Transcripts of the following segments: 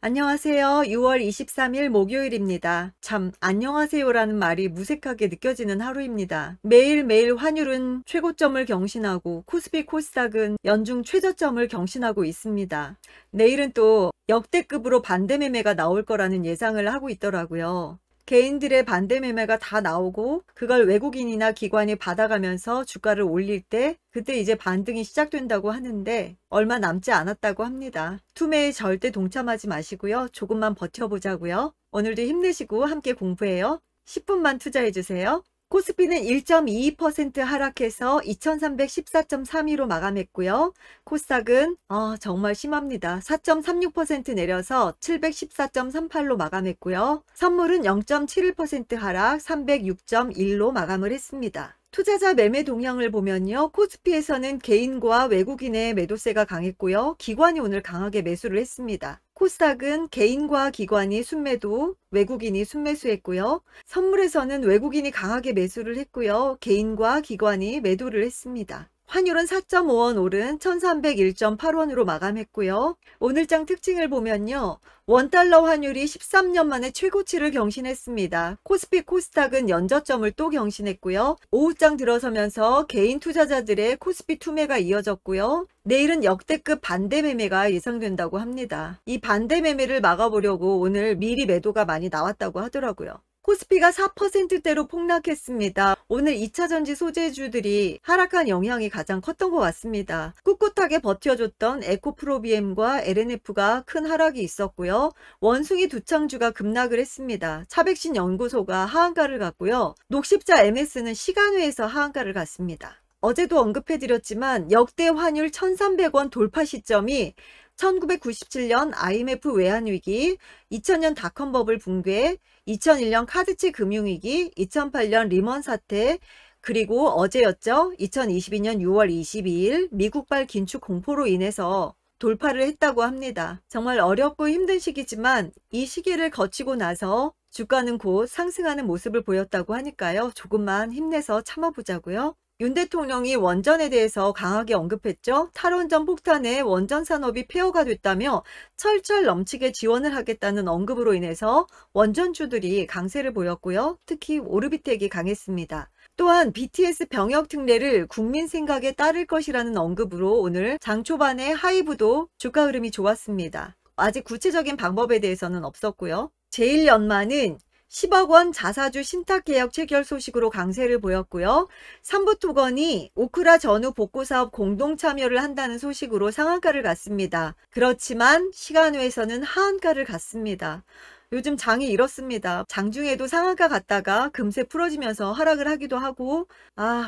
안녕하세요. 6월 23일 목요일입니다. 참 안녕하세요라는 말이 무색하게 느껴지는 하루입니다. 매일매일 환율은 최고점을 경신하고 코스피 코스닥은 연중 최저점을 경신하고 있습니다. 내일은 또 역대급으로 반대 매매가 나올 거라는 예상을 하고 있더라고요. 개인들의 반대 매매가 다 나오고 그걸 외국인이나 기관이 받아가면서 주가를 올릴 때 그때 이제 반등이 시작된다고 하는데 얼마 남지 않았다고 합니다. 투매에 절대 동참하지 마시고요. 조금만 버텨보자고요. 오늘도 힘내시고 함께 공부해요. 10분만 투자해주세요. 코스피는 1.22% 하락해서 2314.32로 마감했고요. 코스닥은 정말 심합니다. 4.36% 내려서 714.38로 마감했고요. 선물은 0.71% 하락 306.1로 마감을 했습니다. 투자자 매매 동향을 보면요. 코스피에서는 개인과 외국인의 매도세가 강했고요. 기관이 오늘 강하게 매수를 했습니다. 코스닥은 개인과 기관이 순매도, 외국인이 순매수했고요. 선물에서는 외국인이 강하게 매수를 했고요. 개인과 기관이 매도를 했습니다. 환율은 4.5원 오른 1301.8원으로 마감했고요. 오늘장 특징을 보면요. 원달러 환율이 13년 만에 최고치를 경신했습니다. 코스피 코스닥은 연저점을 또 경신했고요. 오후장 들어서면서 개인 투자자들의 코스피 투매가 이어졌고요. 내일은 역대급 반대 매매가 예상된다고 합니다. 이 반대 매매를 막아보려고 오늘 미리 매도가 많이 나왔다고 하더라고요. 코스피가 4%대로 폭락했습니다. 오늘 2차전지 소재주들이 하락한 영향이 가장 컸던 것 같습니다. 꿋꿋하게 버텨줬던 에코프로비엠과 LNF가 큰 하락이 있었고요. 원숭이 두창주가 급락을 했습니다. 차백신 연구소가 하한가를 갔고요. 녹십자 MS는 시간외에서 하한가를 갔습니다. 어제도 언급해드렸지만 역대 환율 1300원 돌파 시점이 1997년 IMF 외환위기, 2000년 닷컴버블 붕괴, 2001년 카드치 금융위기, 2008년 리먼 사태, 그리고 어제였죠. 2022년 6월 22일 미국발 긴축 공포로 인해서 돌파를 했다고 합니다. 정말 어렵고 힘든 시기지만 이 시기를 거치고 나서 주가는 곧 상승하는 모습을 보였다고 하니까요. 조금만 힘내서 참아보자고요. 윤 대통령이 원전에 대해서 강하게 언급했죠. 탈원전 폭탄에 원전 산업이 폐허가 됐다며 철철 넘치게 지원을 하겠다는 언급으로 인해서 원전주들이 강세를 보였고요. 특히 오르비텍이 강했습니다. 또한 BTS 병역 특례를 국민 생각에 따를 것이라는 언급으로 오늘 장 초반에 하이브도 주가 흐름이 좋았습니다. 아직 구체적인 방법에 대해서는 없었고요. 제일연마는 10억 원 자사주 신탁 계약 체결 소식으로 강세를 보였고요. 삼부토건이 오크라 전후 복구 사업 공동 참여를 한다는 소식으로 상한가를 갔습니다. 그렇지만 시간외에서는 하한가를 갔습니다. 요즘 장이 이렇습니다. 장중에도 상한가 갔다가 금세 풀어지면서 하락을 하기도 하고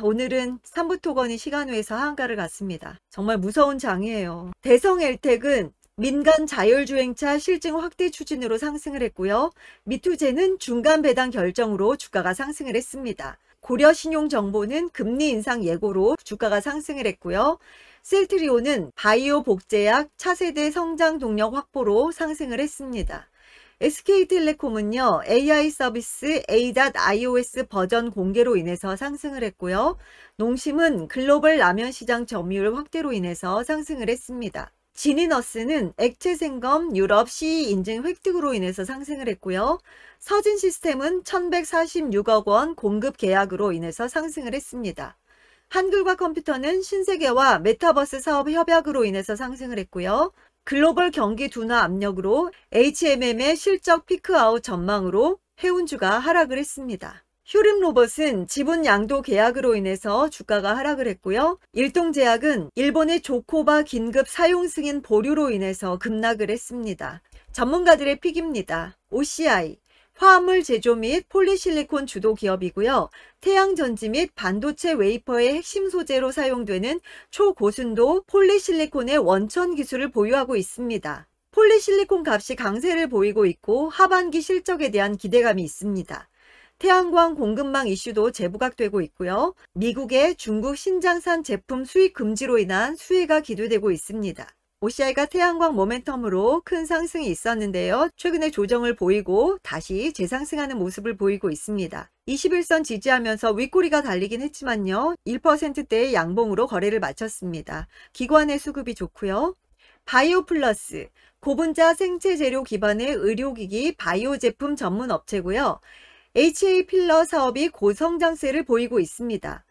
오늘은 삼부토건이 시간외에서 하한가를 갔습니다. 정말 무서운 장이에요. 대성엘텍은 민간 자율주행차 실증 확대 추진으로 상승을 했고요. 미투제는 중간 배당 결정으로 주가가 상승을 했습니다. 고려신용정보는 금리 인상 예고로 주가가 상승을 했고요. 셀트리온은 바이오 복제약 차세대 성장 동력 확보로 상승을 했습니다. SK텔레콤은요. AI 서비스 A.iOS 버전 공개로 인해서 상승을 했고요. 농심은 글로벌 라면 시장 점유율 확대로 인해서 상승을 했습니다. 지니너스는 액체 생검 유럽 CE 인증 획득으로 인해서 상승을 했고요. 서진시스템은 1146억 원 공급 계약으로 인해서 상승을 했습니다. 한글과컴퓨터는 신세계와 메타버스 사업 협약으로 인해서 상승을 했고요. 글로벌 경기 둔화 압력으로 HMM의 실적 피크아웃 전망으로 해운주가 하락을 했습니다. 휴림로봇은 지분 양도 계약으로 인해서 주가가 하락을 했고요. 일동제약은 일본의 조코바 긴급 사용 승인 보류로 인해서 급락을 했습니다. 전문가들의 픽입니다. OCI, 화합물 제조 및 폴리실리콘 주도 기업이고요. 태양전지 및 반도체 웨이퍼의 핵심 소재로 사용되는 초고순도 폴리실리콘의 원천 기술을 보유하고 있습니다. 폴리실리콘 값이 강세를 보이고 있고 하반기 실적에 대한 기대감이 있습니다. 태양광 공급망 이슈도 재부각되고 있고요. 미국의 중국 신장산 제품 수입 금지로 인한 수혜가 기대되고 있습니다. OCI가 태양광 모멘텀으로 큰 상승이 있었는데요. 최근에 조정을 보이고 다시 재상승하는 모습을 보이고 있습니다. 21선 지지하면서 윗꼬리가 달리긴 했지만요. 1%대의 양봉으로 거래를 마쳤습니다. 기관의 수급이 좋고요. 바이오플러스, 고분자 생체 재료 기반의 의료기기 바이오 제품 전문 업체고요. HA 필러 사업이 고성장세를 보이고 있습니다.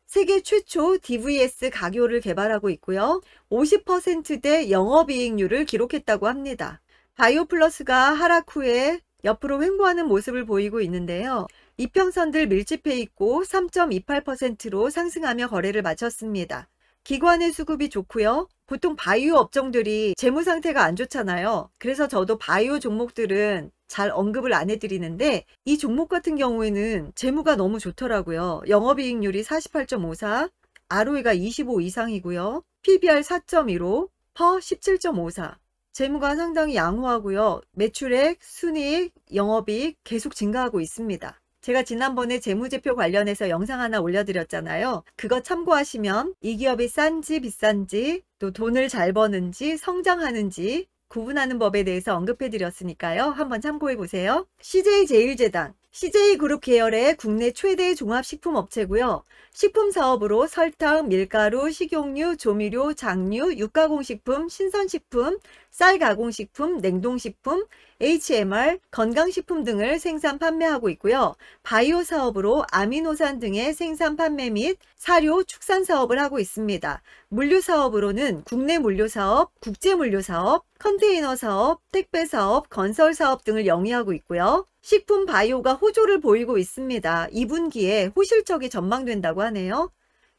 세계 최초 DVS 가교를 개발하고 있고요. 50%대 영업이익률을 기록했다고 합니다. 바이오플러스가 하락 후에 옆으로 횡보하는 모습을 보이고 있는데요. 이평선들 밀집해 있고 3.28%로 상승하며 거래를 마쳤습니다. 기관의 수급이 좋고요. 보통 바이오 업종들이 재무 상태가 안 좋잖아요. 그래서 저도 바이오 종목들은 잘 언급을 안 해드리는데 이 종목 같은 경우에는 재무가 너무 좋더라고요. 영업이익률이 48.54, ROE가 25 이상이고요. PBR 4.15, 퍼 17.54. 재무가 상당히 양호하고요. 매출액, 순이익, 영업이익 계속 증가하고 있습니다. 제가 지난번에 재무제표 관련해서 영상 하나 올려드렸잖아요. 그거 참고하시면 이 기업이 싼지 비싼지 또 돈을 잘 버는지 성장하는지 구분하는 법에 대해서 언급해드렸으니까요. 한번 참고해보세요. CJ제일제당, CJ그룹 계열의 국내 최대 종합식품업체고요. 식품사업으로 설탕, 밀가루, 식용유, 조미료, 장류, 육가공식품, 신선식품, 쌀가공식품, 냉동식품, HMR, 건강식품 등을 생산 판매하고 있고요. 바이오 사업으로 아미노산 등의 생산 판매 및 사료, 축산 사업을 하고 있습니다. 물류 사업으로는 국내 물류 사업, 국제 물류 사업, 컨테이너 사업, 택배 사업, 건설 사업 등을 영위하고 있고요. 식품 바이오가 호조를 보이고 있습니다. 2분기에 호실적이 전망된다고 하네요.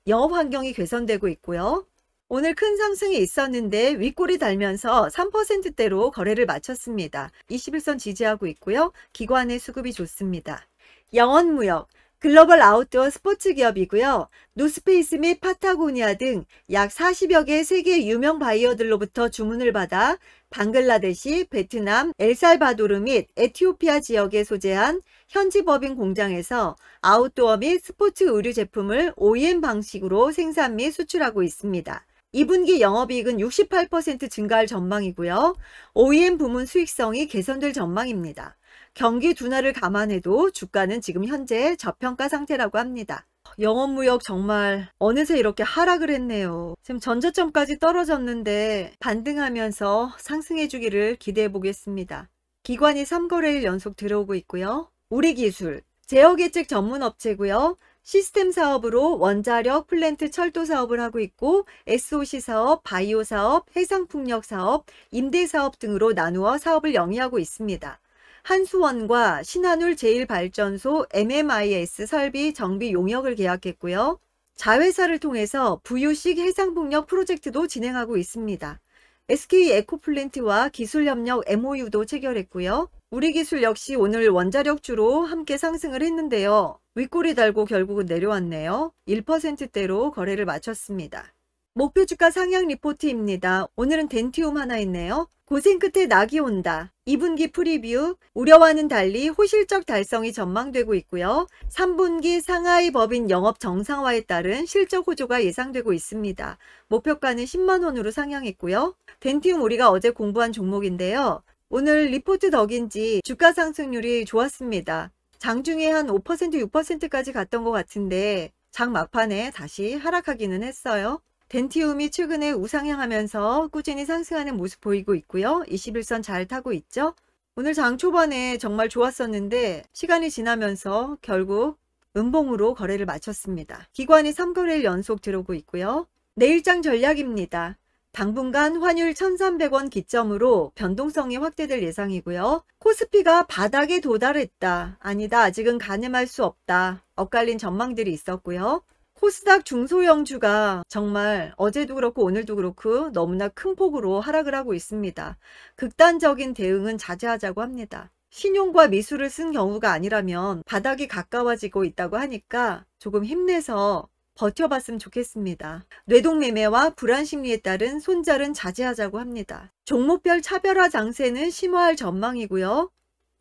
영업 환경이 개선되고 있고요. 오늘 큰 상승이 있었는데 윗골이 달면서 3%대로 거래를 마쳤습니다. 21선 지지하고 있고요. 기관의 수급이 좋습니다. 영원무역, 글로벌 아웃도어 스포츠 기업이고요. 노스페이스 및 파타고니아 등 약 40여 개 세계 유명 바이어들로부터 주문을 받아 방글라데시, 베트남, 엘살바도르 및 에티오피아 지역에 소재한 현지 법인 공장에서 아웃도어 및 스포츠 의류 제품을 OEM 방식으로 생산 및 수출하고 있습니다. 2분기 영업이익은 68% 증가할 전망이고요. OEM 부문 수익성이 개선될 전망입니다. 경기 둔화를 감안해도 주가는 지금 현재 저평가 상태라고 합니다. 영업무역 정말 어느새 이렇게 하락을 했네요. 지금 전저점까지 떨어졌는데 반등하면서 상승해 주기를 기대해 보겠습니다. 기관이 3거래일 연속 들어오고 있고요. 우리기술, 제어계측 전문업체고요. 시스템 사업으로 원자력, 플랜트, 철도 사업을 하고 있고 SOC 사업, 바이오 사업, 해상풍력 사업, 임대 사업 등으로 나누어 사업을 영위하고 있습니다. 한수원과 신한울 제1발전소 MMIS 설비 정비 용역을 계약했고요. 자회사를 통해서 부유식 해상풍력 프로젝트도 진행하고 있습니다. SK 에코플랜트와 기술협력 MOU도 체결했고요. 우리기술 역시 오늘 원자력주로 함께 상승을 했는데요. 윗골이 달고 결국은 내려왔네요. 1%대로 거래를 마쳤습니다. 목표주가 상향 리포트입니다. 오늘은 덴티움 하나 있네요. 고생 끝에 낙이 온다. 2분기 프리뷰, 우려와는 달리 호실적 달성이 전망되고 있고요. 3분기 상하이 법인 영업 정상화에 따른 실적 호조가 예상되고 있습니다. 목표가는 10만원으로 상향했고요. 덴티움 우리가 어제 공부한 종목인데요. 오늘 리포트 덕인지 주가 상승률이 좋았습니다. 장중에 한 5%, 6%까지 갔던 것 같은데 장 막판에 다시 하락하기는 했어요. 덴티움이 최근에 우상향하면서 꾸준히 상승하는 모습 보이고 있고요. 21선 잘 타고 있죠. 오늘 장 초반에 정말 좋았었는데 시간이 지나면서 결국 음봉으로 거래를 마쳤습니다. 기관이 3거래일 연속 들어오고 있고요. 내일장 전략입니다. 당분간 환율 1,300원 기점으로 변동성이 확대될 예상이고요. 코스피가 바닥에 도달했다. 아니다. 아직은 가늠할 수 없다. 엇갈린 전망들이 있었고요. 코스닥 중소형주가 정말 어제도 그렇고 오늘도 그렇고 너무나 큰 폭으로 하락을 하고 있습니다. 극단적인 대응은 자제하자고 합니다. 신용과 미수를 쓴 경우가 아니라면 바닥이 가까워지고 있다고 하니까 조금 힘내서 버텨봤으면 좋겠습니다. 뇌동매매와 불안 심리에 따른 손절은 자제하자고 합니다. 종목별 차별화 장세는 심화할 전망이고요.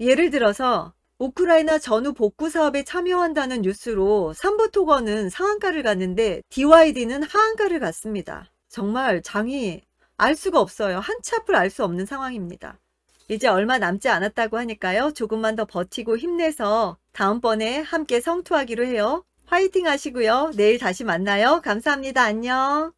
예를 들어서 우크라이나 전후 복구 사업에 참여한다는 뉴스로 삼부토건은 상한가를 갔는데 DYD는 하한가를 갔습니다. 정말 장이 알 수가 없어요. 한치 앞을 알 수 없는 상황입니다. 이제 얼마 남지 않았다고 하니까요. 조금만 더 버티고 힘내서 다음번에 함께 성투하기로 해요. 화이팅 하시고요. 내일 다시 만나요. 감사합니다. 안녕.